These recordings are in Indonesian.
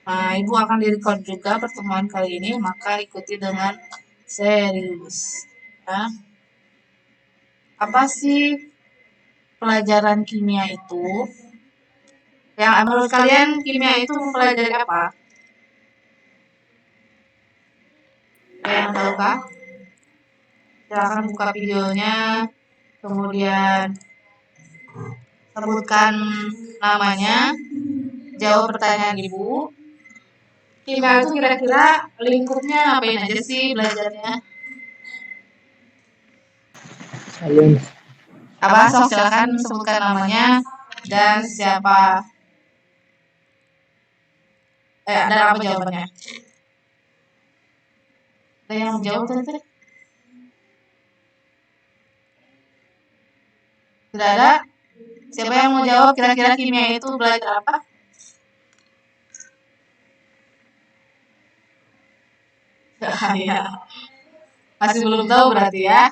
Nah, Ibu akan direkod juga pertemuan kali ini, maka ikuti dengan serius. Nah, apa sih pelajaran kimia itu? Yang menurut kalian kimia itu mempelajari apa? Ada yang tahu kah? Silakan buka videonya, kemudian sebutkan namanya, jawab pertanyaan Ibu. Kimia itu kira-kira lingkupnya ngapain aja sih belajarnya? Sains. Apa? Sok silakan sebutkan namanya dan siapa. Dan apa jawabannya? Ada yang jawab tadi? Tidak ada? Siapa yang mau jawab kira-kira kimia itu belajar apa? Ya, masih belum tahu berarti ya.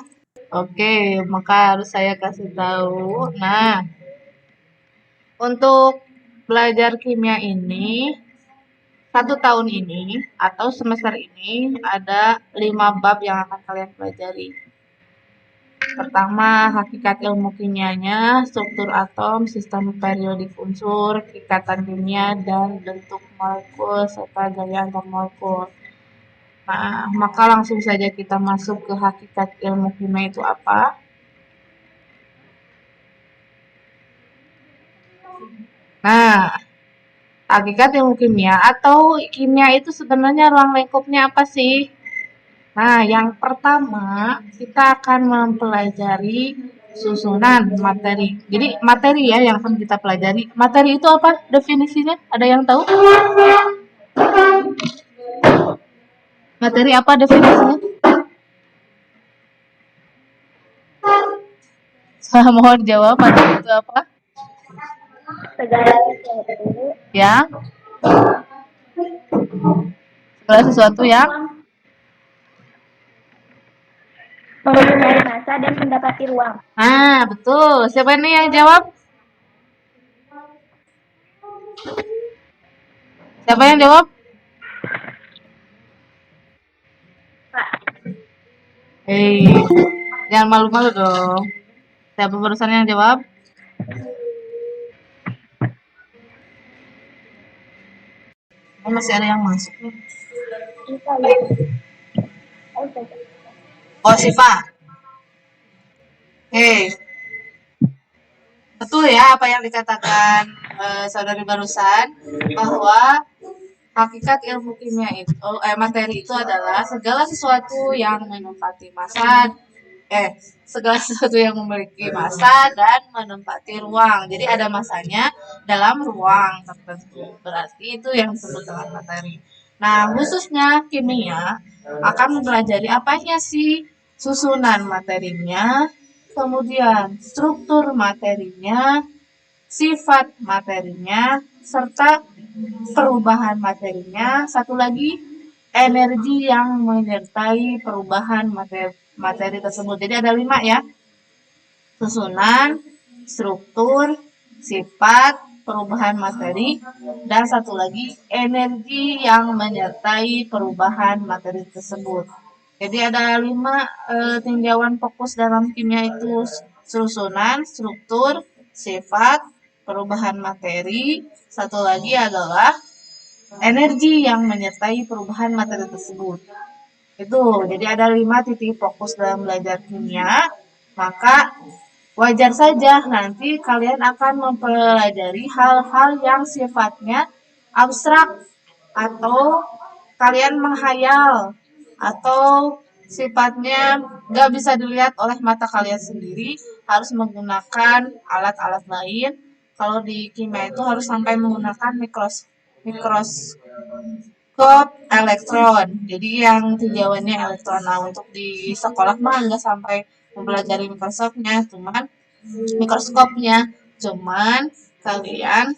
Oke, maka harus saya kasih tahu. Nah, untuk belajar kimia ini, 1 tahun ini atau semester ini ada 5 bab yang akan kalian pelajari. Pertama, hakikat ilmu kimianya, struktur atom, sistem periodik unsur, ikatan kimia, dan bentuk molekul, serta gaya antar molekul. Nah, maka langsung saja kita masuk ke hakikat ilmu kimia itu apa. Nah, hakikat ilmu kimia atau kimia itu sebenarnya ruang lingkupnya apa sih? Nah, yang pertama kita akan mempelajari susunan materi. Jadi materi ya yang akan kita pelajari. Materi itu apa definisinya? Ada yang tahu? Materi apa definisinya? Saya mohon jawab, materi itu apa? Segala sesuatu Ya, segala sesuatu yang mempunyai massa dan mendapati ruang. Nah, betul. Siapa ini yang jawab? Siapa yang jawab? Pak, Hei, jangan malu-malu dong. Siapa barusan yang jawab? Oh, masih ada yang masuk nih. kita ya. Oh, Siva. Hei, betul ya apa yang dikatakan saudari barusan bahwa hakikat ilmu kimia itu materi itu adalah segala sesuatu yang menempati massa segala sesuatu yang memiliki massa dan menempati ruang. Jadi ada massanya dalam ruang tertentu. Berarti itu yang disebut dengan materi. Nah, khususnya kimia akan mempelajari apanya sih? Susunan materinya, kemudian struktur materinya, sifat materinya, serta perubahan materinya. Satu lagi, energi yang menyertai perubahan materi tersebut. Jadi ada 5 ya. Susunan, struktur, sifat, perubahan materi, dan satu lagi energi yang menyertai perubahan materi tersebut. Jadi ada 5 tinjauan fokus dalam kimia itu susunan, struktur, sifat, perubahan materi. Satu lagi adalah energi yang menyertai perubahan materi tersebut. Itu, jadi ada 5 titik fokus dalam belajar kimia. Maka wajar saja nanti kalian akan mempelajari hal-hal yang sifatnya abstrak atau kalian menghayal atau sifatnya nggak bisa dilihat oleh mata kalian sendiri, harus menggunakan alat-alat lain. Kalau di kimia itu harus sampai menggunakan mikroskop elektron. Jadi yang tinjauannya elektron. Nah, untuk di sekolah mah nggak sampai mempelajari mikroskopnya. Cuman kalian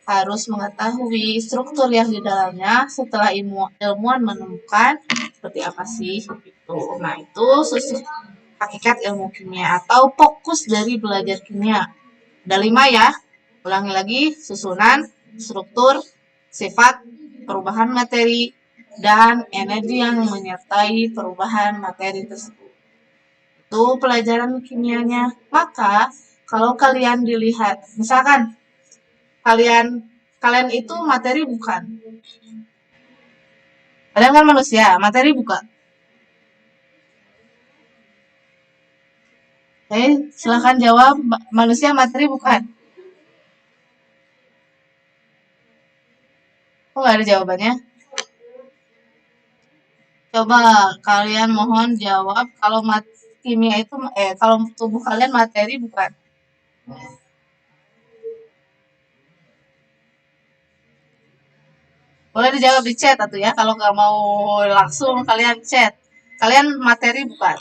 harus mengetahui struktur yang di dalamnya setelah ilmuwan menemukan seperti apa sih gitu. Nah, itu hakikat ilmu kimia atau fokus dari belajar kimia. Ada 5 ya. Ulangi lagi, susunan, struktur, sifat, perubahan materi, dan energi yang menyertai perubahan materi tersebut. Itu pelajaran kimianya. Maka, kalau kalian dilihat, misalkan kalian itu materi bukan? Kalian kan manusia, materi bukan? Silahkan jawab, manusia materi bukan? Kok nggak ada jawabannya? Coba kalian mohon jawab kalau kimia itu, kalau tubuh kalian materi bukan? Boleh dijawab di chat atau ya, kalau nggak mau langsung kalian chat. Kalian materi bukan?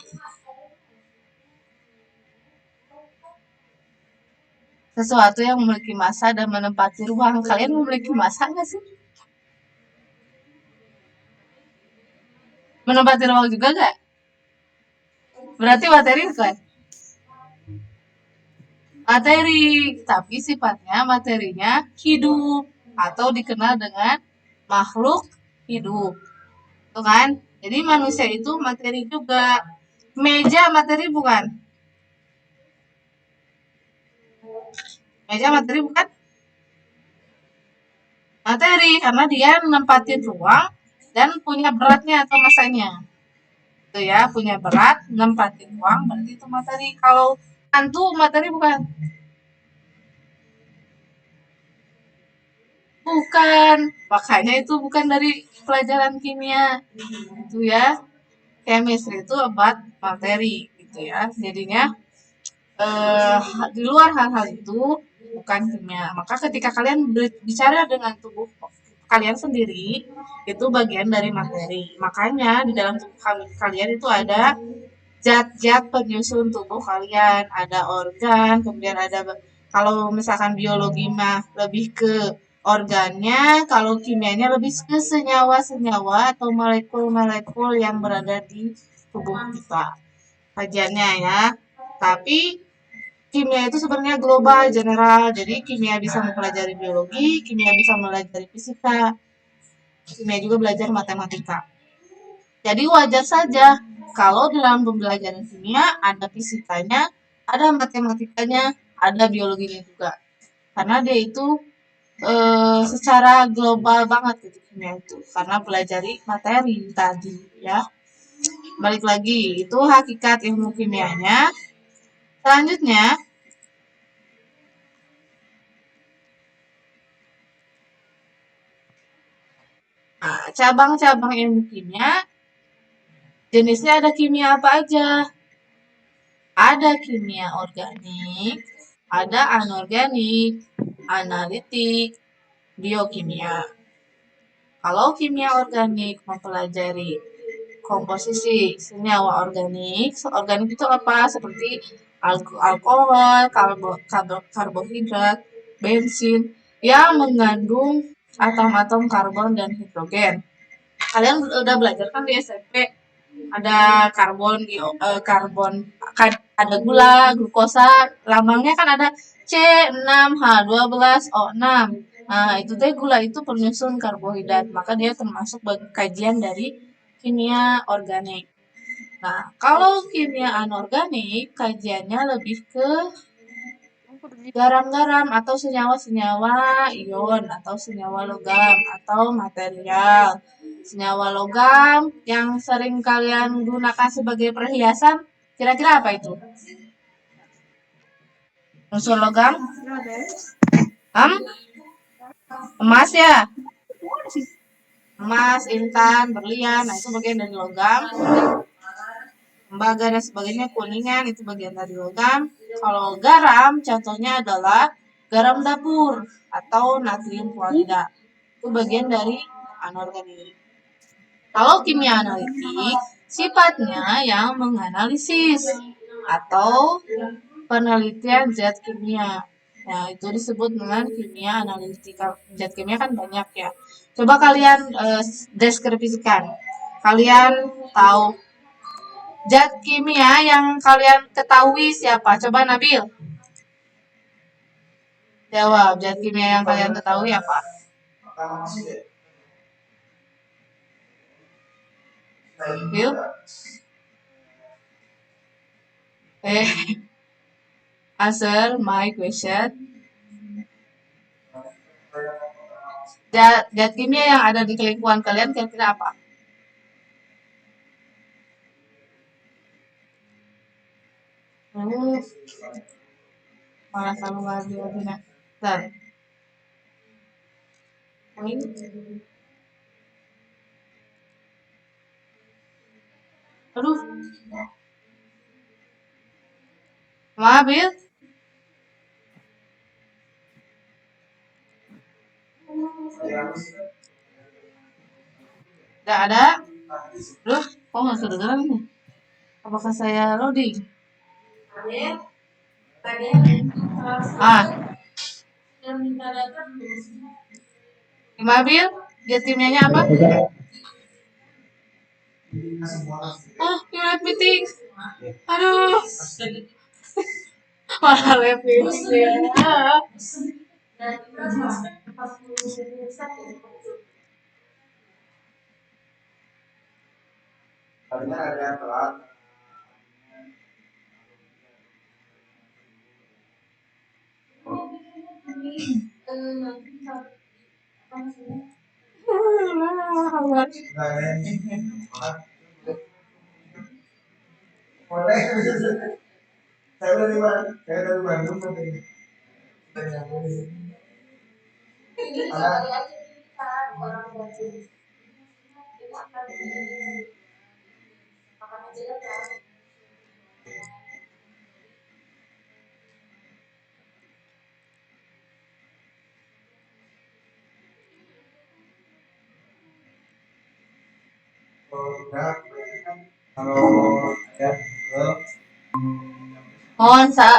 Sesuatu yang memiliki massa dan menempati ruang. Kalian memiliki massa nggak sih? Menempati ruang juga nggak? Berarti materi bukan? Materi, tapi sifatnya materinya hidup atau dikenal dengan makhluk hidup. Tuh kan? Jadi manusia itu materi juga. Meja materi bukan? Meja materi bukan? Materi, karena dia menempatin ruang dan punya beratnya atau masanya. Itu ya, punya berat, menempatin ruang, berarti itu materi. Kalau hantu materi bukan? Bukan. Makanya itu bukan dari pelajaran kimia. Itu ya, chemistry itu about materi gitu ya. Jadinya eh, di luar hal-hal itu bukan kimia. Maka ketika kalian bicara dengan tubuh kalian sendiri, itu bagian dari materi. Makanya di dalam tubuh kalian itu ada zat-zat penyusun tubuh kalian, ada organ, kemudian ada, kalau misalkan biologi mah lebih ke organnya, kalau kimianya lebih ke senyawa-senyawa atau molekul-molekul yang berada di tubuh kita. Kajiannya ya. Tapi kimia itu sebenarnya global, general. Jadi kimia bisa mempelajari biologi, kimia bisa mempelajari fisika, kimia juga belajar matematika. Jadi wajar saja kalau dalam pembelajaran kimia ada fisikanya, ada matematikanya, ada biologinya juga. Karena dia itu secara global banget gitu kimia itu. Karena pelajari materi tadi ya. Balik lagi, itu hakikat ilmu kimianya. Selanjutnya, nah, cabang-cabang ilmu kimia, jenisnya ada kimia apa aja? Ada kimia organik, ada anorganik, analitik, biokimia. Kalau kimia organik mempelajari komposisi senyawa organik. Organik itu apa? Seperti alkohol, karbohidrat, bensin yang mengandung atom-atom karbon dan hidrogen. Kalian udah belajar kan di SMP, ada karbon, ada gula, glukosa, lambangnya kan ada C6H12O6. Nah, itu teh gula itu penyusun karbohidrat, maka dia termasuk kajian dari kimia organik. Nah, kalau kimia anorganik, kajiannya lebih ke garam-garam atau senyawa-senyawa ion atau senyawa logam atau material. Senyawa logam yang sering kalian gunakan sebagai perhiasan, kira-kira apa itu? Unsur logam? Emas ya? Emas, intan, berlian, nah itu bagian dari logam. Tembaga dan sebagainya, kuningan, itu bagian dari logam. Kalau garam, contohnya adalah garam dapur atau natrium klorida. Itu bagian dari anorganik. Kalau kimia analitik, sifatnya yang menganalisis atau penelitian zat kimia. Nah, itu disebut dengan kimia analitika. Zat kimia kan banyak ya. Coba kalian deskripsikan. Kalian tahu zat kimia yang kalian ketahui siapa? Coba Nabil. Jawab, zat kimia yang kalian ketahui apa? Bill? Answer my question. Zat kimia yang ada di lingkungan kalian kira-kira apa? Uh, malah selalu lagi nah. Bentar. Poin. Aduh. Maaf, Bill. Nggak ada. Duh, kok nggak kedengeran nih? Apakah saya loading? Ah, gimana Bill? Dia timnya apa? Oh, unit meeting. Aduh, malah revisi ya.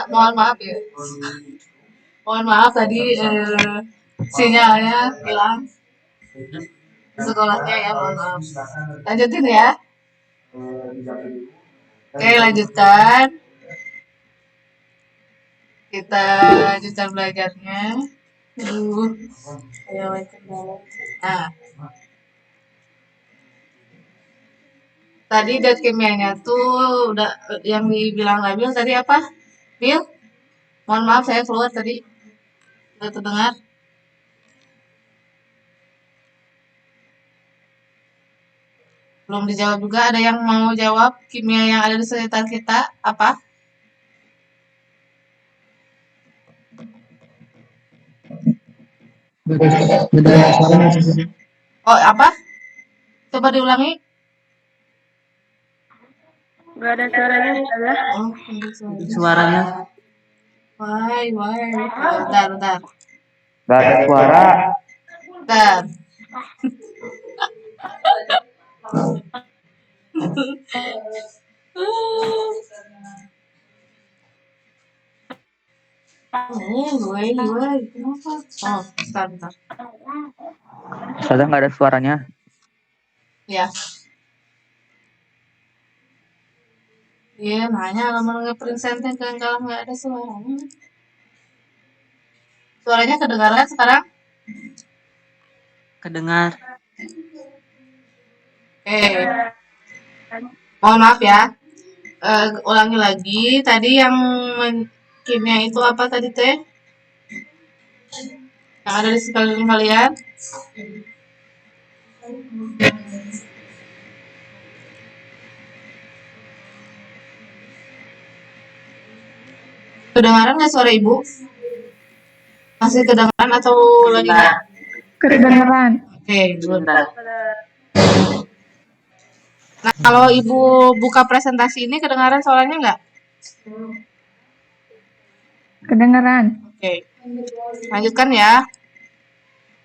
Mohon maaf ya. Mohon maaf tadi sinyalnya hilang di sekolahnya ya, mohon maaf. Lanjutin ya. Oke, lanjutkan. Kita lanjutkan belajarnya. Ayo, nah, tadi zat kimianya tuh udah yang dibilang Nabil tadi apa? Bil? Mohon maaf saya keluar tadi. Udah terdengar? Belum dijawab juga. Ada yang mau jawab kimia yang ada di sekitar kita apa? Oh, apa? Coba diulangi. Gak ada suaranya, Ustazah. Oh, Suaranya why. Bentar. nggak ada suara. Bentar. Kenapa? Oh, bentar. Soalnya nggak ada suaranya. Ya. Iya, nanya lama nge-print sentence kan kalau nggak ada suaranya. Suaranya kedengaran sekarang? Kedengar. Mohon maaf ya. Ulangi lagi. Tadi yang kimia itu apa tadi teh? Yang ada di sekeliling kalian? Kedengaran nggak suara ibu? Masih kedengaran atau lagi nggak? Kedengeran. Oke, bentar. Nah, kalau ibu buka presentasi ini kedengaran suaranya nggak? Kedengeran. Oke, lanjutkan ya.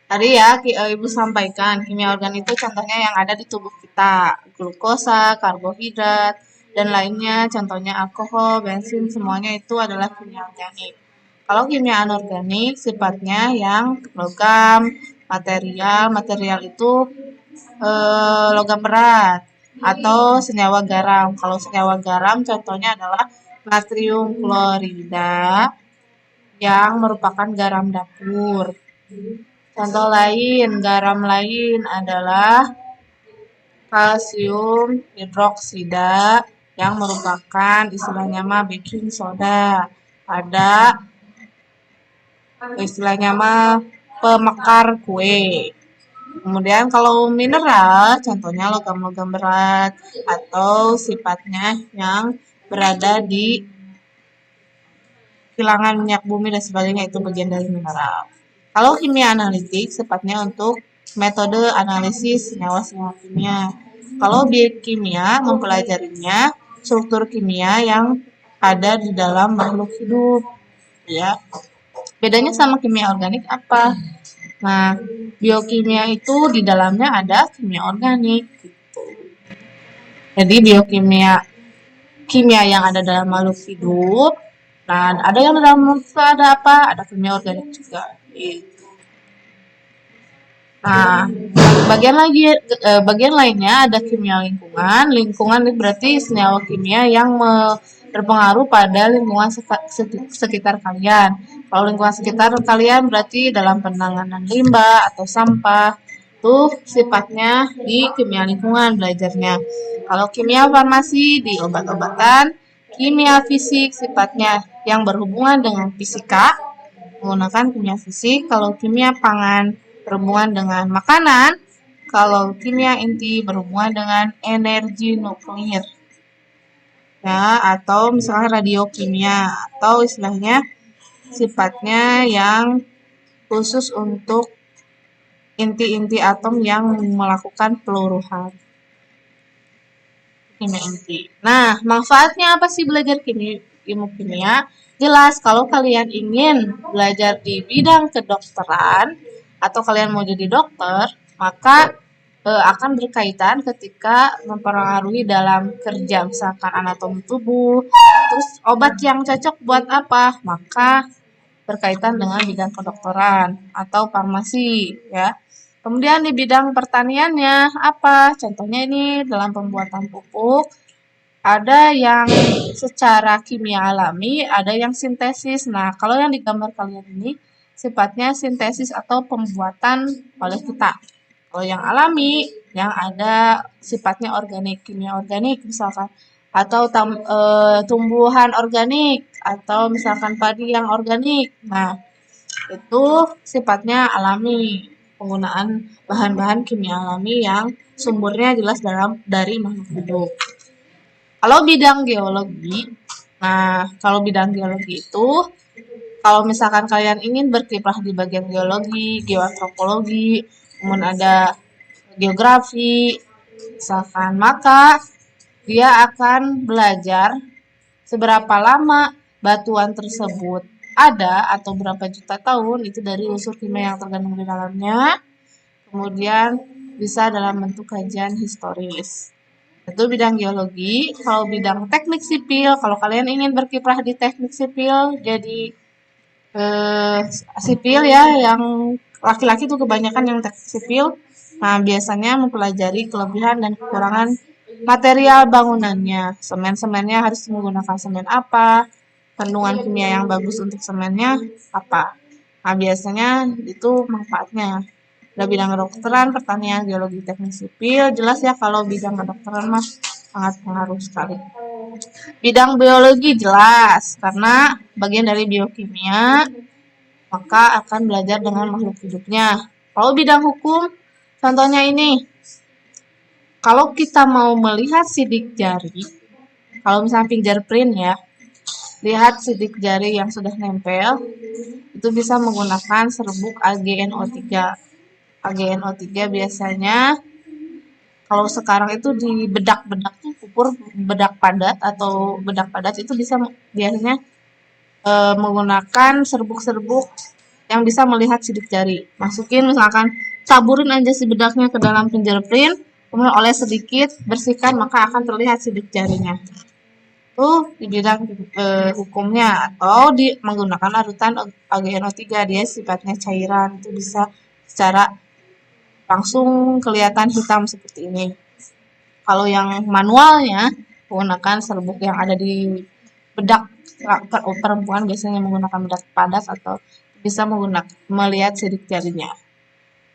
Tadi ya ibu sampaikan kimia organ itu contohnya yang ada di tubuh kita, glukosa, karbohidrat, dan lainnya. Contohnya alkohol, bensin, semuanya itu adalah kimia organik. Kalau kimia anorganik sifatnya yang logam, material itu logam berat atau senyawa garam. Kalau senyawa garam contohnya adalah natrium klorida yang merupakan garam dapur. Contoh lain, garam lain adalah kalsium hidroksida yang merupakan istilahnya mah baking soda. Ada istilahnya mah pemekar kue. Kemudian kalau mineral, contohnya logam-logam berat atau sifatnya yang berada di kilangan minyak bumi dan sebagainya itu bagian dari mineral. Kalau kimia analitik sifatnya untuk metode analisis senyawa-senyawa kimia. Kalau biokimia mempelajarinya struktur kimia yang ada di dalam makhluk hidup. Ya, bedanya sama kimia organik apa? Nah, biokimia itu di dalamnya ada kimia organik. Jadi kimia yang ada dalam makhluk hidup. Nah, ada yang dalam makhluk ada apa? Ada kimia organik juga. Gitu. Nah, bagian lainnya ada kimia lingkungan. Lingkungan itu berarti senyawa kimia yang berpengaruh pada lingkungan sekitar kalian. Kalau lingkungan sekitar kalian berarti dalam penanganan limbah atau sampah. Itu sifatnya di kimia lingkungan belajarnya. Kalau kimia farmasi di obat-obatan, kimia fisik sifatnya yang berhubungan dengan fisika, menggunakan kimia fisik. Kalau kimia pangan berhubungan dengan makanan, kalau kimia inti berhubungan dengan energi nuklir. Ya, atau misalnya radiokimia atau istilahnya sifatnya yang khusus untuk inti-inti atom yang melakukan peluruhan. Kimia inti. Nah, manfaatnya apa sih belajar ilmu kimia? Jelas, kalau kalian ingin belajar di bidang kedokteran atau kalian mau jadi dokter, maka akan berkaitan ketika mempengaruhi dalam kerja, misalkan anatomi tubuh, terus obat yang cocok buat apa, maka berkaitan dengan bidang kedokteran atau farmasi, ya. Kemudian di bidang pertaniannya apa? Contohnya ini dalam pembuatan pupuk, ada yang secara kimia alami, ada yang sintesis. Nah, kalau yang digambar kalian ini sifatnya sintesis atau pembuatan oleh kita. Kalau yang alami, yang ada sifatnya organik, kimia organik misalkan, atau tumbuhan organik, atau misalkan padi yang organik. Nah, itu sifatnya alami, penggunaan bahan-bahan kimia alami yang sumbernya jelas dari makhluk hidup. Kalau bidang geologi, nah kalau bidang geologi itu, kalau misalkan kalian ingin berkiprah di bagian geologi, geoantropologi, kemudian ada geografi, misalkan, maka dia akan belajar seberapa lama batuan tersebut ada atau berapa juta tahun itu dari unsur kimia yang terkandung di dalamnya, kemudian bisa dalam bentuk kajian historis. Itu bidang geologi. Kalau bidang teknik sipil, kalau kalian ingin berkiprah di teknik sipil, jadi sipil ya, yang laki-laki itu kebanyakan yang teknik sipil. Nah, biasanya mempelajari kelebihan dan kekurangan material bangunannya. Semen-semennya harus menggunakan semen apa, kandungan kimia yang bagus untuk semennya apa. Nah, biasanya itu manfaatnya. Ada bidang kedokteran, pertanian, geologi, teknik sipil. Jelas ya kalau bidang kedokteran mah sangat pengaruh sekali. Bidang biologi jelas, karena bagian dari biokimia, maka akan belajar dengan makhluk hidupnya. Kalau bidang hukum, contohnya ini. Kalau kita mau melihat sidik jari, kalau misalnya fingerprint ya, lihat sidik jari yang sudah nempel, itu bisa menggunakan serbuk AgNO3. AgNO3 biasanya kalau sekarang itu di bedak-bedak tuh ukur bedak padat itu bisa biasanya menggunakan serbuk-serbuk yang bisa melihat sidik jari. Masukin misalkan taburin aja si bedaknya ke dalam fingerprint, kemudian oles sedikit, bersihkan maka akan terlihat sidik jarinya. Di bidang hukumnya atau menggunakan larutan AgNO3 dia sifatnya cairan itu bisa secara langsung kelihatan hitam seperti ini. Kalau yang manualnya menggunakan serbuk yang ada di bedak, perempuan biasanya menggunakan bedak padat atau bisa melihat sidik jarinya.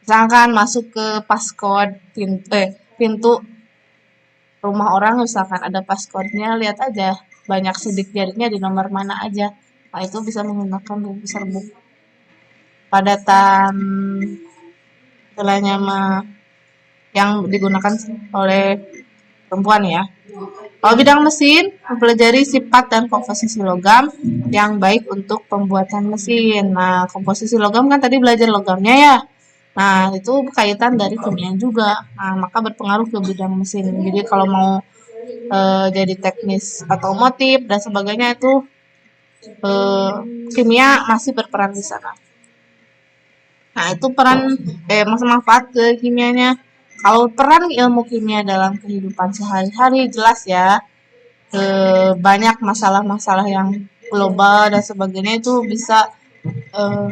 Misalkan masuk ke passcode pintu rumah orang misalkan ada passcode-nya, lihat aja banyak sidik jarinya di nomor mana aja. Nah, itu bisa menggunakan buku serbuk. Padatan istilahnya mah yang digunakan oleh perempuan ya. Kalau bidang mesin, mempelajari sifat dan komposisi logam yang baik untuk pembuatan mesin. Nah, komposisi logam kan tadi belajar logamnya ya. Nah, itu kaitan dari kimia juga. Nah, maka berpengaruh ke bidang mesin. Jadi kalau mau jadi teknis otomotif dan sebagainya itu kimia masih berperan di sana. Nah, itu peran manfaat ke kimianya. Kalau peran ilmu kimia dalam kehidupan sehari-hari jelas ya, banyak masalah-masalah yang global dan sebagainya itu bisa eh,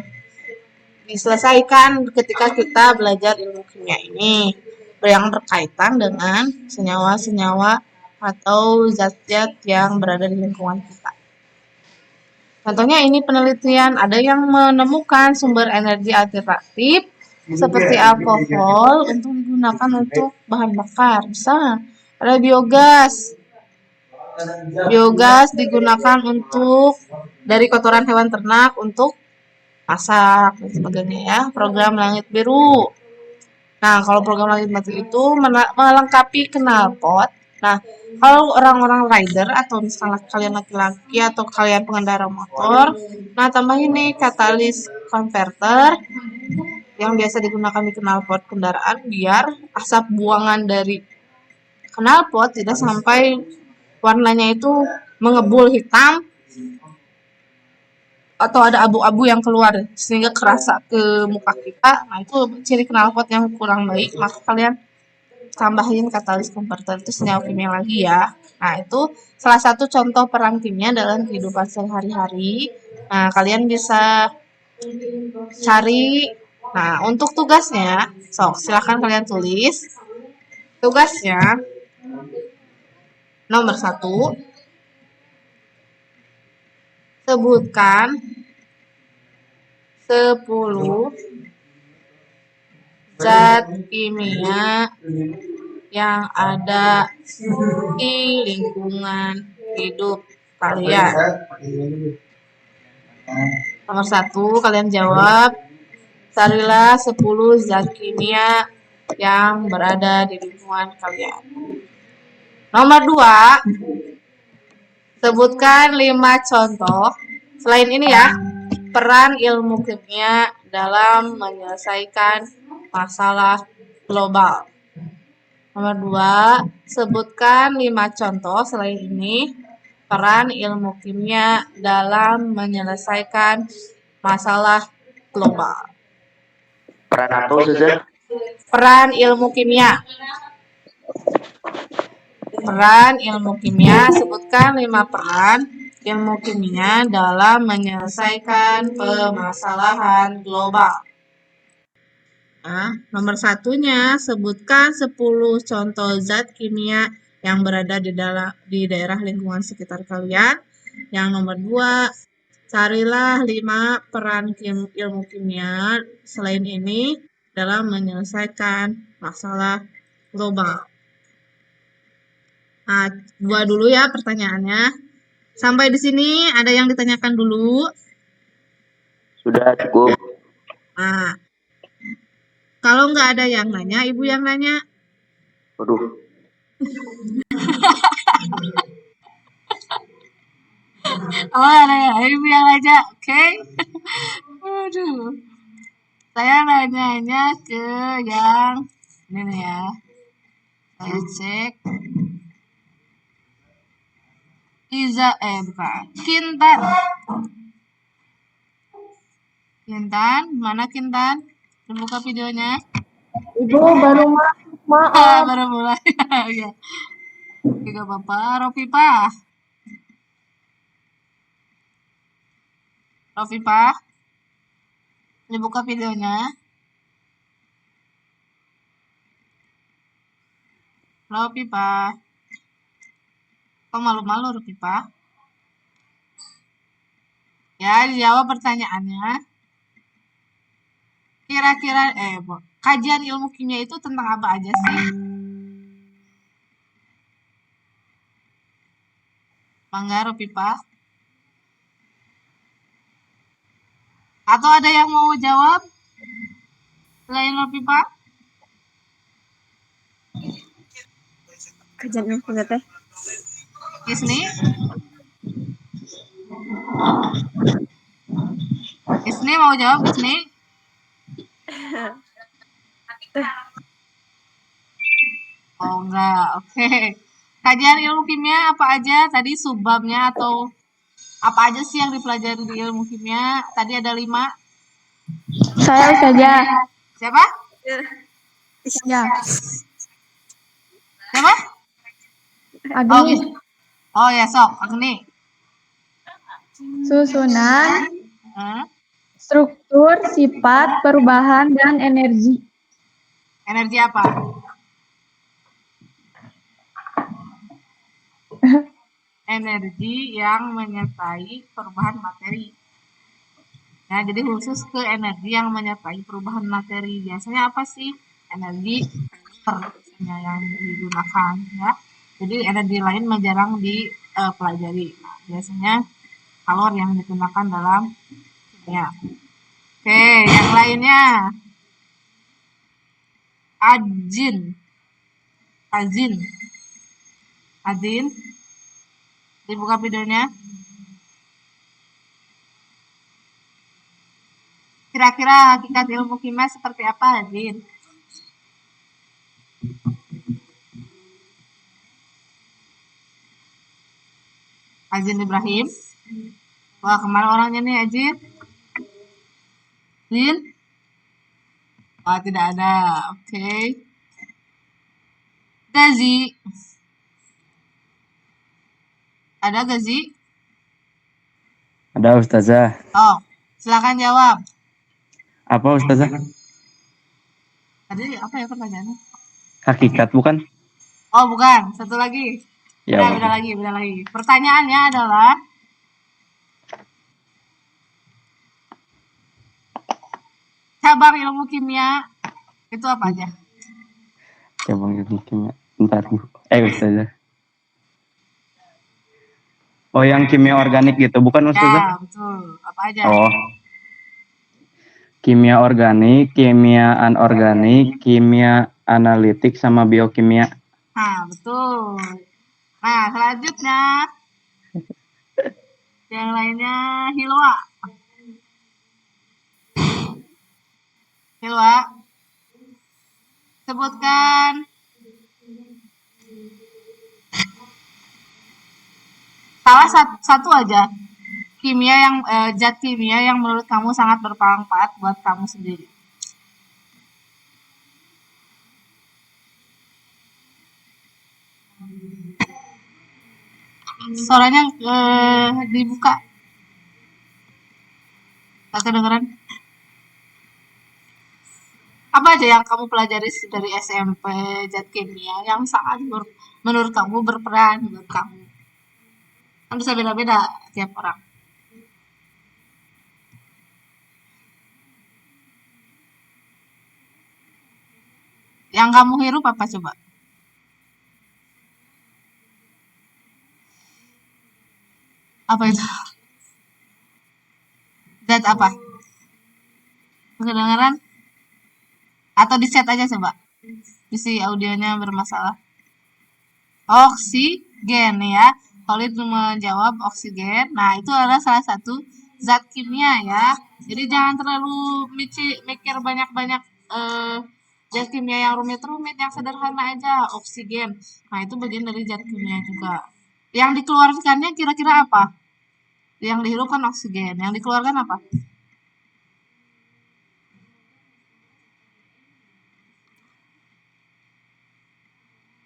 diselesaikan ketika kita belajar ilmu kimia ini yang berkaitan dengan senyawa-senyawa atau zat-zat yang berada di lingkungan kita. Contohnya ini penelitian, ada yang menemukan sumber energi alternatif seperti alkohol untuk digunakan untuk bahan bakar. Bisa ada biogas. Biogas digunakan untuk dari kotoran hewan ternak untuk masak dan sebagainya ya. Program Langit Biru. Nah, kalau program Langit Biru itu melengkapi knalpot. Nah, kalau orang-orang rider atau misalnya kalian laki-laki atau kalian pengendara motor, nah tambahin nih katalis converter yang biasa digunakan di knalpot kendaraan biar asap buangan dari knalpot tidak sampai warnanya itu mengebul hitam atau ada abu-abu yang keluar sehingga kerasa ke muka kita. Nah, itu ciri knalpot yang kurang baik, maka kalian tambahin katalis converter itu senyawa kimia lagi ya. Nah, itu salah satu contoh peran kimia dalam kehidupan sehari-hari. Nah, kalian bisa cari. Nah, untuk tugasnya, silahkan kalian tulis. Tugasnya nomor 1, sebutkan 10 zat kimia yang ada di lingkungan hidup kalian. Nomor 1, kalian jawab, carilah 10 zat kimia yang berada di lingkungan kalian. Nomor 2, sebutkan 5 contoh. Selain ini ya, peran ilmu kimia dalam menyelesaikan masalah global. Nomor 2, sebutkan 5 contoh selain ini peran ilmu kimia dalam menyelesaikan masalah global. Peran apa, Ustazah? Peran ilmu kimia. Peran ilmu kimia, sebutkan 5 peran ilmu kimia dalam menyelesaikan permasalahan global. Nah, nomor 1-nya, sebutkan 10 contoh zat kimia yang berada di daerah lingkungan sekitar kalian. Yang nomor 2, carilah 5 peran ilmu kimia selain ini dalam menyelesaikan masalah global. Nah, 2 dulu ya pertanyaannya. Sampai di sini ada yang ditanyakan dulu? Sudah cukup. Nah, kalau nggak ada yang nanya, ibu yang nanya. Waduh. Oh, ada ibu yang nanya, oke? Aduh. Saya nanyanya ke yang ini nih ya. Saya cek. Bukan. Kintan. Kintan, mana Kintan? Buka videonya. Ibu baru maaf. Baru mulai. Ya. Tiga Bapak, Rofipa. Rofipa. Dibuka videonya. Rofipa. Kok malu-malu Rofipa? Ya, dijawab pertanyaannya. Kira-kira kajian ilmu kimia itu tentang apa aja sih? Mangga, Ropipa. Atau ada yang mau jawab selain Ropipa? Kajian ilmu teh. Isni? Isni mau jawab, Isni? Oh enggak, oke. Kajian ilmu kimia apa aja? Tadi subbabnya atau apa aja sih yang dipelajari di ilmu kimia? Tadi ada 5. Saya saja. Siapa? Ya. Siapa? Agni. Oh ya, sok. Agni. Susunan, Hmm? struktur, sifat, perubahan, dan energi. Energi apa? Energi yang menyertai perubahan materi. Ya, jadi khusus ke energi yang menyertai perubahan materi. Biasanya apa sih? Energi biasanya yang digunakan ya. Jadi energi lain jarang dipelajari. Nah, biasanya kalor yang digunakan dalam kimia. Oke, yang lainnya. Azin. Azin. Azin. Dibuka videonya. Kira-kira hakikat ilmu kimia seperti apa, Azin? Azin Ibrahim. Wah, kemana orangnya nih, Azin? Azin? Oh, tidak ada. Oke. Gazi. Ada Gazi? Ada Ustazah. Oh, silakan jawab. Apa Ustazah? Tadi apa ya pertanyaannya? Hakikat bukan? Oh, bukan. Satu lagi. Ya, Beda lagi. Pertanyaannya adalah cabang ilmu kimia itu apa aja? cabang ilmu kimia. Bentar, Bu. Ustazah. Oh, yang kimia organik gitu, bukan Ustazah? Ya, betul. Apa aja? Oh. Kimia organik, kimia anorganik, kimia analitik, sama biokimia. Nah, betul. Nah, selanjutnya yang lainnya Hilwa. Hilwa, sebutkan salah satu aja kimia yang zat kimia yang menurut kamu sangat bermanfaat buat kamu sendiri. Suaranya dibuka. Gak kedengeran. Apa aja yang kamu pelajari dari SMP zat kimia yang sangat menurut kamu berperan buat kamu? Kan bisa beda-beda tiap orang. Yang kamu hirup apa coba? Apa itu? Zat apa? Kedengeran? Atau di set aja coba? Isi audionya bermasalah. Oksigen ya. Khalid menjawab oksigen. Nah, itu adalah salah satu zat kimia ya. Jadi jangan terlalu mikir banyak-banyak zat kimia yang rumit-rumit, yang sederhana aja. Oksigen. Nah, itu bagian dari zat kimia juga. Yang dikeluarkannya kira-kira apa? Yang dihirup kan oksigen. Yang dikeluarkan apa?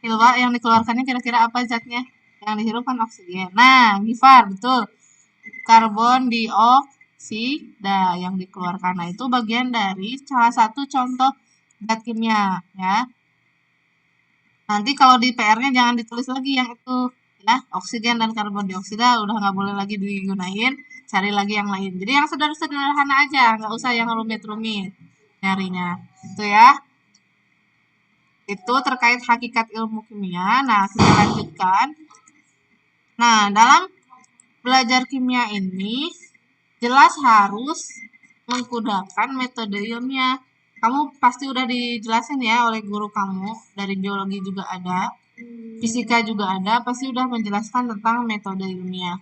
Hilwa, yang dikeluarkannya kira-kira apa zatnya? Yang dihirup kan oksigen. Nah, Gifar, betul. Karbon dioksida yang dikeluarkan. Nah, itu bagian dari salah satu contoh zat kimia, ya. Nanti kalau di PR-nya jangan ditulis lagi yang itu, ya. Oksigen dan karbon dioksida udah nggak boleh lagi digunain, cari lagi yang lain. Jadi yang sederhana aja, nggak usah yang rumit-rumit nyarinya. Itu ya. Itu terkait hakikat ilmu kimia. Nah, kita lanjutkan. Nah, dalam belajar kimia ini jelas harus menggunakan metode ilmiah. Kamu pasti udah dijelasin ya oleh guru kamu, dari biologi juga ada, fisika juga ada, pasti udah menjelaskan tentang metode ilmiah.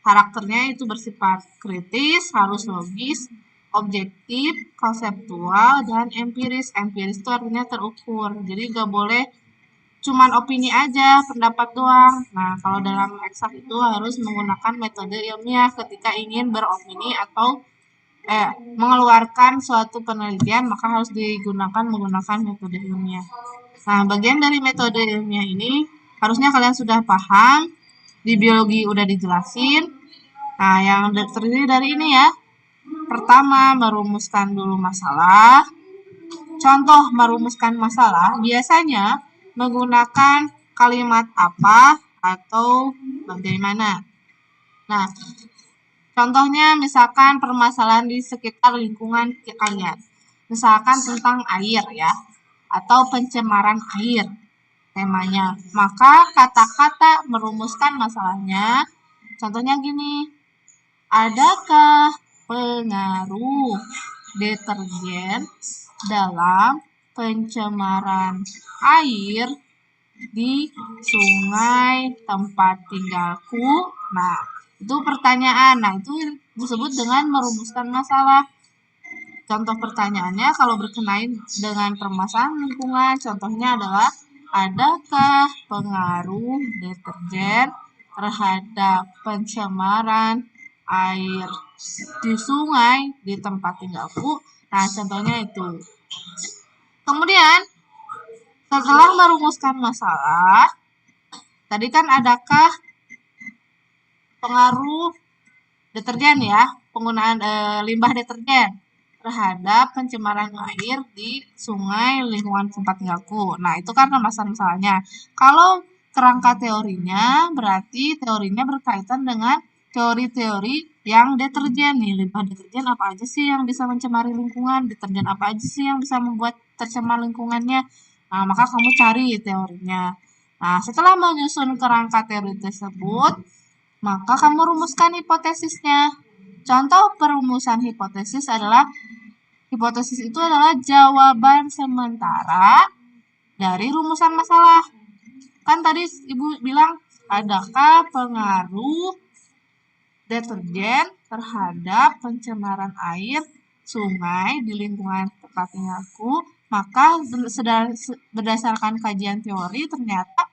Karakternya itu bersifat kritis, harus logis, objektif, konseptual, dan empiris. Empiris itu artinya terukur. Jadi nggak boleh cuman opini aja, pendapat doang. Nah, kalau dalam eksak itu harus menggunakan metode ilmiah ketika ingin beropini atau mengeluarkan suatu penelitian, maka harus digunakan menggunakan metode ilmiah. Nah, bagian dari metode ilmiah ini harusnya kalian sudah paham. Di biologi udah dijelasin. Nah, yang terdiri dari ini ya. Pertama, merumuskan dulu masalah. Contoh merumuskan masalah biasanya menggunakan kalimat apa atau bagaimana. Nah, contohnya misalkan permasalahan di sekitar lingkungan kalian. Misalkan tentang air ya, atau pencemaran air temanya. Maka kata-kata merumuskan masalahnya, contohnya gini, adakah pengaruh deterjen dalam pencemaran air di sungai tempat tinggalku? Nah, itu pertanyaan. Nah, itu disebut dengan merumuskan masalah. Contoh pertanyaannya kalau berkenaan dengan permasalahan lingkungan, contohnya adalah adakah pengaruh deterjen terhadap pencemaran air di sungai di tempat tinggalku? Nah, contohnya itu. Kemudian, setelah merumuskan masalah, tadi kan adakah pengaruh deterjen ya, penggunaan limbah deterjen terhadap pencemaran air di sungai lingkungan tempat tinggalku. Nah, itu kan masalahnya. Kalau kerangka teorinya, berarti teorinya berkaitan dengan teori-teori yang deterjen nih. Limbah deterjen apa aja sih yang bisa mencemari lingkungan? Deterjen apa aja sih yang bisa membuat tercemar lingkungannya? Nah, maka kamu cari teorinya. Nah, setelah menyusun kerangka teori tersebut, maka kamu rumuskan hipotesisnya. Contoh perumusan hipotesis adalah jawaban sementara dari rumusan masalah. Kan tadi Ibu bilang adakah pengaruh deterjen terhadap pencemaran air sungai di lingkungan tempat tinggalku? Maka berdasarkan kajian teori ternyata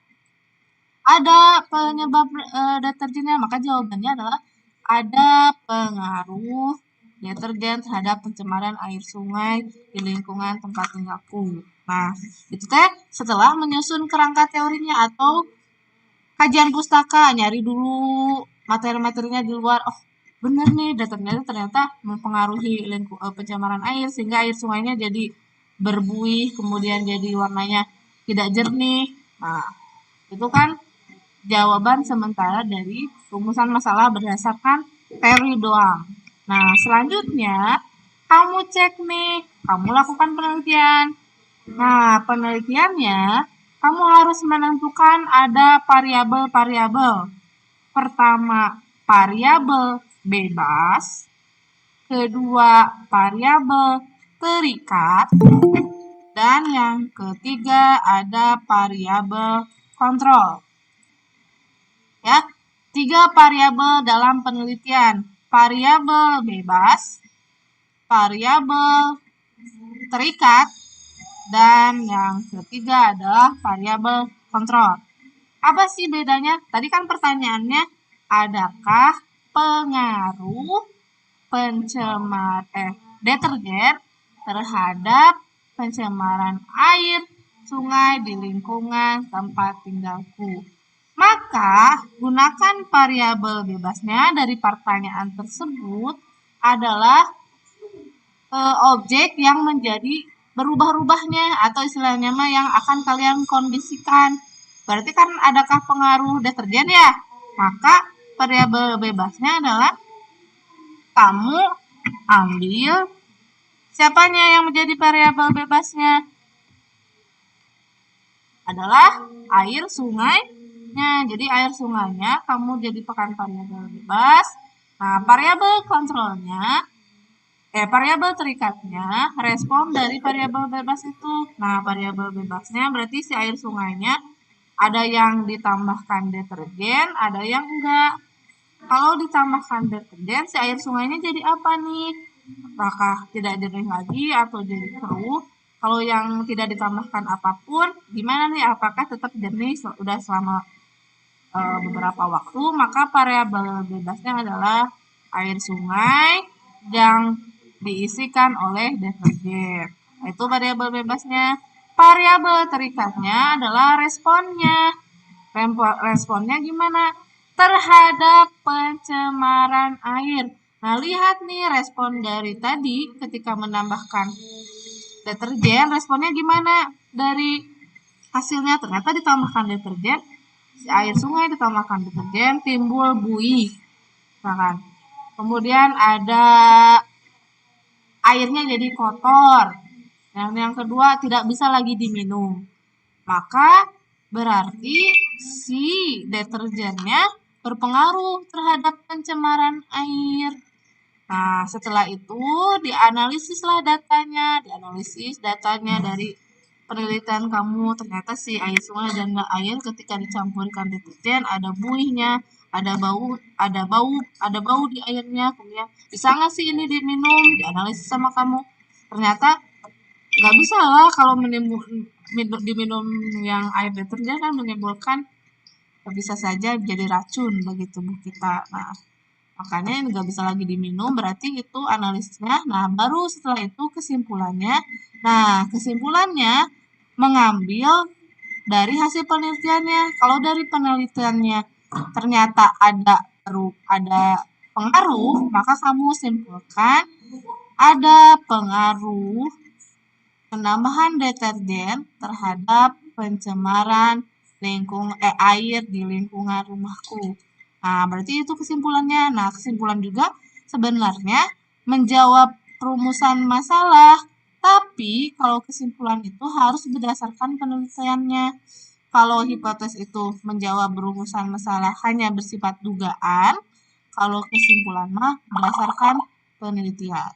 ada penyebab deterjennya, maka jawabannya adalah ada pengaruh deterjen terhadap pencemaran air sungai di lingkungan tempat tinggalku. Nah, itu teh setelah menyusun kerangka teorinya atau kajian pustaka, nyari dulu materi-materinya di luar. Oh, benar nih, deterjen ternyata mempengaruhi pencemaran air sehingga air sungainya jadi berbuih, kemudian jadi warnanya tidak jernih. Nah, itu kan jawaban sementara dari rumusan masalah berdasarkan teori doang. Nah, selanjutnya kamu cek nih, kamu lakukan penelitian. Nah, penelitiannya kamu harus menentukan ada variabel-variabel. Pertama, variabel bebas. Kedua, variabel terikat. Dan yang ketiga ada variabel kontrol. Ya, 3 variabel dalam penelitian. Variabel bebas, variabel terikat, dan yang ketiga adalah variabel kontrol. Apa sih bedanya? Tadi kan pertanyaannya, adakah pengaruh deterjen terhadap pencemaran air sungai di lingkungan tempat tinggalku? Maka, gunakan variabel bebasnya dari pertanyaan tersebut adalah objek yang menjadi berubah-ubahnya atau istilahnya mah yang akan kalian kondisikan. Berarti kan adakah pengaruh deterjen ya? Maka variabel bebasnya adalah kamu ambil siapanya yang menjadi variabel bebasnya? Adalah air sungai selanjutnya, jadi air sungainya kamu jadikan variabel bebas. Nah, variabel kontrolnya, variabel terikatnya respon dari variabel bebas itu. Nah, variabel bebasnya berarti si air sungainya ada yang ditambahkan deterjen, ada yang enggak. Kalau ditambahkan deterjen, si air sungainya jadi apa nih? Apakah tidak jernih lagi atau jadi keruh? Kalau yang tidak ditambahkan apapun, gimana nih? Apakah tetap jernih udah selama beberapa waktu? Maka variabel bebasnya adalah air sungai yang diisikan oleh deterjen. Itu variabel bebasnya. Variabel terikatnya adalah responnya. Responnya gimana? Terhadap pencemaran air. Nah, lihat nih respon dari tadi ketika menambahkan deterjen, responnya gimana? Dari hasilnya ternyata ditambahkan deterjen, si air sungai ditambahkan deterjen, timbul buih. Misalkan. Kemudian ada airnya jadi kotor. Yang kedua tidak bisa lagi diminum. Maka berarti si deterjennya berpengaruh terhadap pencemaran air. Nah, setelah itu dianalisislah datanya, dari penelitian kamu. Ternyata si air sungai dan air ketika dicampurkan deterjen ada buihnya, ada bau di airnya. Kemudian bisa nggak sih ini diminum? Dianalisis sama kamu. Ternyata nggak bisa lah kalau diminum yang air deterjen kan menimbulkan bisa saja jadi racun bagi tubuh kita. Nah, makanya ini nggak bisa lagi diminum, berarti itu analisisnya. Nah, baru setelah itu kesimpulannya. Nah, kesimpulannya mengambil dari hasil penelitiannya. Kalau dari penelitiannya ternyata ada pengaruh, maka kamu simpulkan ada pengaruh penambahan deterjen terhadap pencemaran air di lingkungan rumahku. Nah, berarti itu kesimpulannya. Nah, kesimpulan juga sebenarnya menjawab rumusan masalah. Tapi, kalau kesimpulan itu harus berdasarkan penelitiannya. Kalau hipotesis itu menjawab rumusan masalah hanya bersifat dugaan, kalau kesimpulan mah berdasarkan penelitian.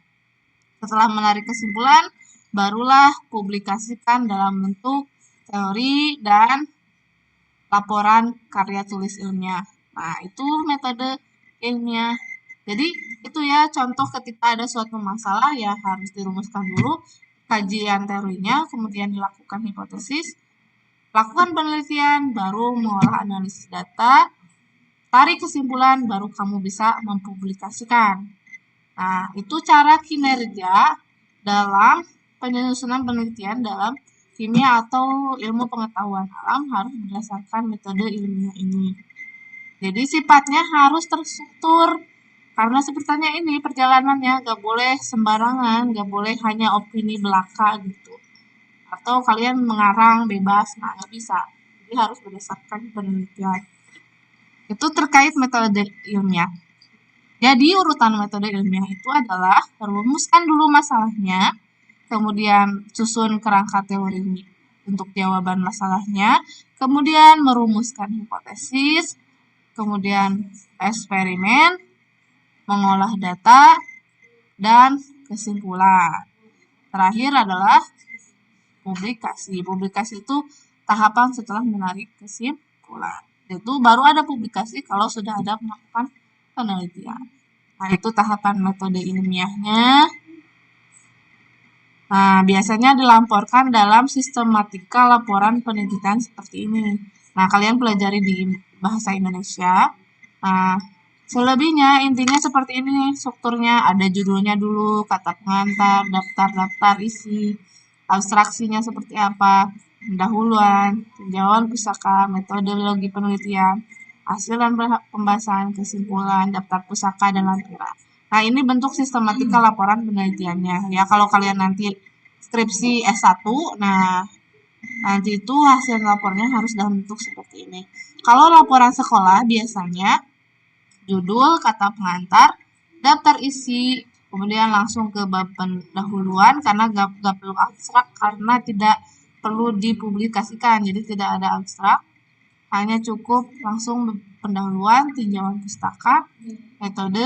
Setelah menarik kesimpulan, barulah publikasikan dalam bentuk teori dan laporan karya tulis ilmiah. Nah, itu metode ilmiah. Jadi, itu ya contoh ketika ada suatu masalah ya harus dirumuskan dulu kajian teorinya, kemudian dilakukan hipotesis, lakukan penelitian, baru mengolah analisis data, tarik kesimpulan, baru kamu bisa mempublikasikan. Nah, itu cara kinerja dalam penyusunan penelitian dalam kimia atau ilmu pengetahuan alam harus berdasarkan metode ilmiah ini. Jadi sifatnya harus terstruktur. Karena sepertinya ini perjalanannya gak boleh sembarangan, gak boleh hanya opini belaka gitu. Atau kalian mengarang bebas, nah gak bisa. Jadi harus berdasarkan penelitian. Itu terkait metode ilmiah. Jadi urutan metode ilmiah itu adalah rumuskan dulu masalahnya, kemudian susun kerangka teori untuk jawaban masalahnya, kemudian merumuskan hipotesis, kemudian eksperimen, mengolah data, dan kesimpulan. Terakhir adalah publikasi. Publikasi itu tahapan setelah menarik kesimpulan. Itu baru ada publikasi kalau sudah ada melakukan penelitian. Nah, itu tahapan metode ilmiahnya. Nah, biasanya dilaporkan dalam sistematika laporan penelitian seperti ini. Nah, kalian pelajari di bahasa Indonesia. Nah, selebihnya intinya seperti ini strukturnya. Ada judulnya dulu, kata pengantar, daftar isi, abstraksinya seperti apa, pendahuluan, tinjauan pusaka, metodologi penelitian, hasil dan pembahasan, kesimpulan, daftar pusaka, dan lampiran. Nah, ini bentuk sistematika laporan penelitiannya. Ya, kalau kalian nanti skripsi S1, nah nanti itu hasil lapornya harus dalam bentuk seperti ini. Kalau laporan sekolah biasanya judul, kata pengantar, daftar isi, kemudian langsung ke bab pendahuluan karena gak perlu abstrak karena tidak perlu dipublikasikan, jadi tidak ada abstrak. Hanya cukup langsung pendahuluan, tinjauan pustaka, metode,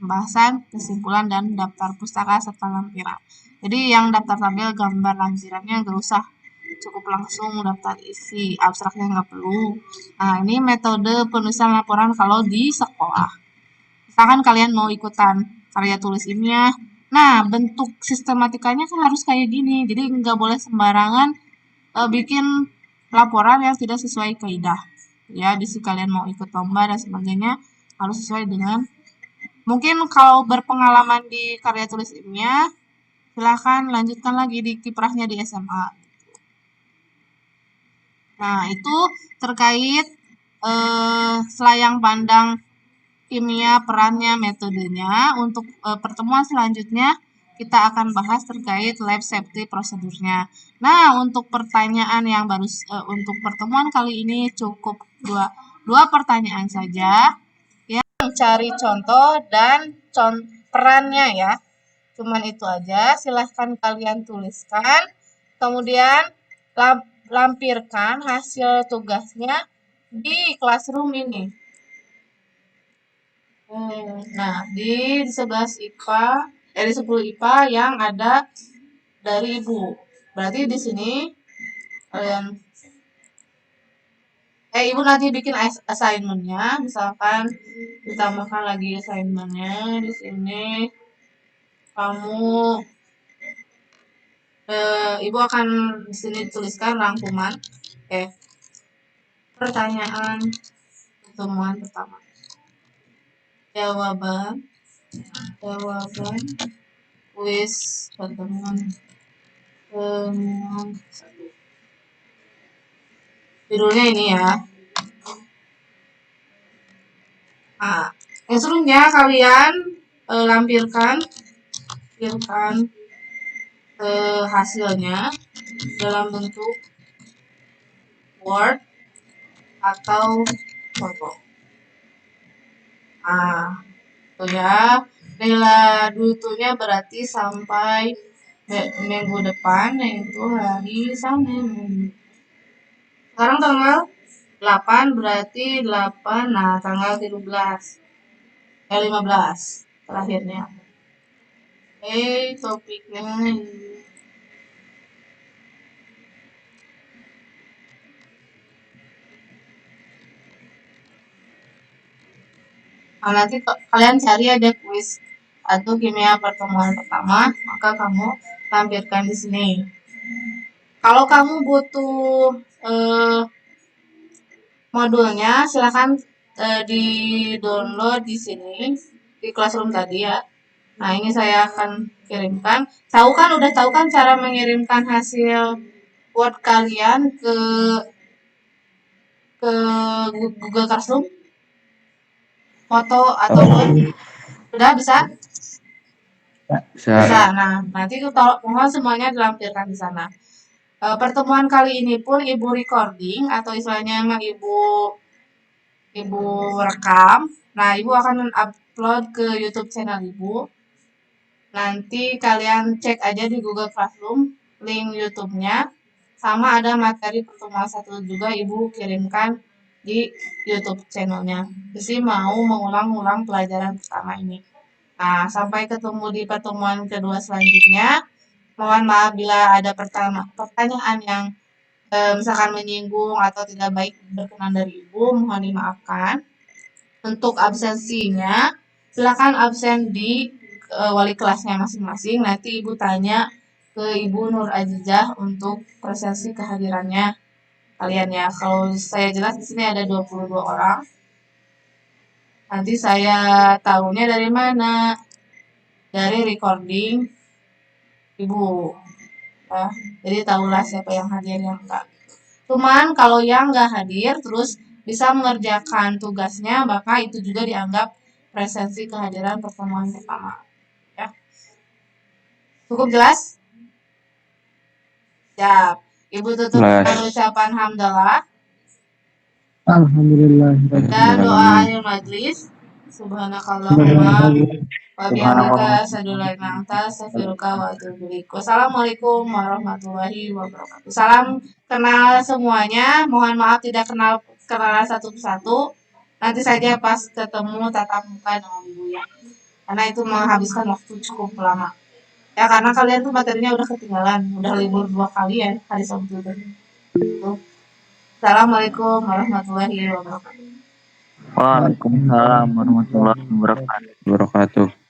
pembahasan, kesimpulan, dan daftar pustaka serta lampiran. Jadi yang daftar tabel gambar lampirannya nggak usah, cukup langsung daftar isi, abstraknya nggak perlu. Nah, ini metode penulisan laporan kalau di sekolah. Misalkan kalian mau ikutan karya tulis ilmiah, nah bentuk sistematikanya kan harus kayak gini, jadi nggak boleh sembarangan bikin laporan yang tidak sesuai kaidah. Ya, di sini kalian mau ikut lomba dan sebagainya harus sesuai dengan. Mungkin kalau berpengalaman di karya tulis ilmiah, silahkan lanjutkan lagi di kiprahnya di SMA. Nah, itu terkait selayang pandang kimia, perannya, metodenya. Untuk pertemuan selanjutnya kita akan bahas terkait lab safety prosedurnya. Nah, untuk pertanyaan yang baru untuk pertemuan kali ini cukup dua pertanyaan saja. Yang cari contoh dan perannya ya. Cuman itu aja. Silahkan kalian tuliskan. Kemudian lampirkan hasil tugasnya di classroom ini. Nah, di 11 IPA, di 10 IPA yang ada dari Ibu. Berarti di sini kalian Ibu nanti bikin assignment-nya, misalkan ditambahkan lagi assignment-nya di sini. Kamu Ibu akan di sini tuliskan rangkuman. Pertanyaan pertemuan pertama. Jawaban kuis pertemuan satu. Judulnya ini ya. Nah, instruksinya kalian lampirkan hasilnya dalam bentuk Word atau foto. Itu ya. Dutunya berarti sampai minggu depan, yaitu hari Senin. Sekarang tanggal 8 berarti 8, nah tanggal 15 terakhirnya. Topiknya ini. Nah, nanti kalian cari aja kuis atau kimia pertemuan pertama, maka kamu tampilkan di sini. Kalau kamu butuh modulnya, silahkan di download di sini di Classroom tadi ya. Nah, ini saya akan kirimkan. Udah tahu kan cara mengirimkan hasil Word kalian ke Google Classroom? Foto atau Word? Sudah bisa? Bisa. Nah, nanti mohon semuanya dilampirkan di sana. Pertemuan kali ini pun Ibu recording atau istilahnya emang Ibu rekam. Nah, Ibu akan upload ke YouTube channel Ibu. Nanti kalian cek aja di Google Classroom link YouTube-nya. Sama ada materi pertemuan satu juga Ibu kirimkan di YouTube channelnya. Jadi mau mengulang-ulang pelajaran pertama ini. Nah, sampai ketemu di pertemuan kedua selanjutnya. Mohon maaf bila ada pertanyaan yang misalkan menyinggung atau tidak baik berkenan dari Ibu, mohon dimaafkan. Untuk absensinya, silakan absen di wali kelasnya masing-masing. Nanti Ibu tanya ke Ibu Nur Azizah untuk presensi kehadirannya kalian ya. Kalau saya jelas di sini ada 22 orang. Nanti saya tahunya dari mana? Dari recording Ibu. Ya, jadi tahulah siapa yang hadir yang enggak. Cuman kalau yang enggak hadir terus bisa mengerjakan tugasnya, maka itu juga dianggap presensi kehadiran pertemuan pertama. Ya. Cukup jelas? Siap. Ibu tutup dengan ucapan hamdalah. Alhamdulillah. Dan doa akhir majlis. Subhanakallahumma wa bihamdika asyhadu an la ilaha illa anta astaghfiruka wa atubu ilaik. Wassalamualaikum warahmatullahi wabarakatuh. Salam kenal semuanya. Mohon maaf tidak kenal kenalan satu persatu. Nanti saja pas ketemu tatap muka dengan ibu ya. Karena itu menghabiskan waktu cukup lama. Ya karena kalian tuh materinya udah ketinggalan, udah libur 2 kali ya hari Sabtu itu. Assalamualaikum warahmatullahi wabarakatuh. Waalaikumsalam warahmatullahi wabarakatuh. Wabarakatuh.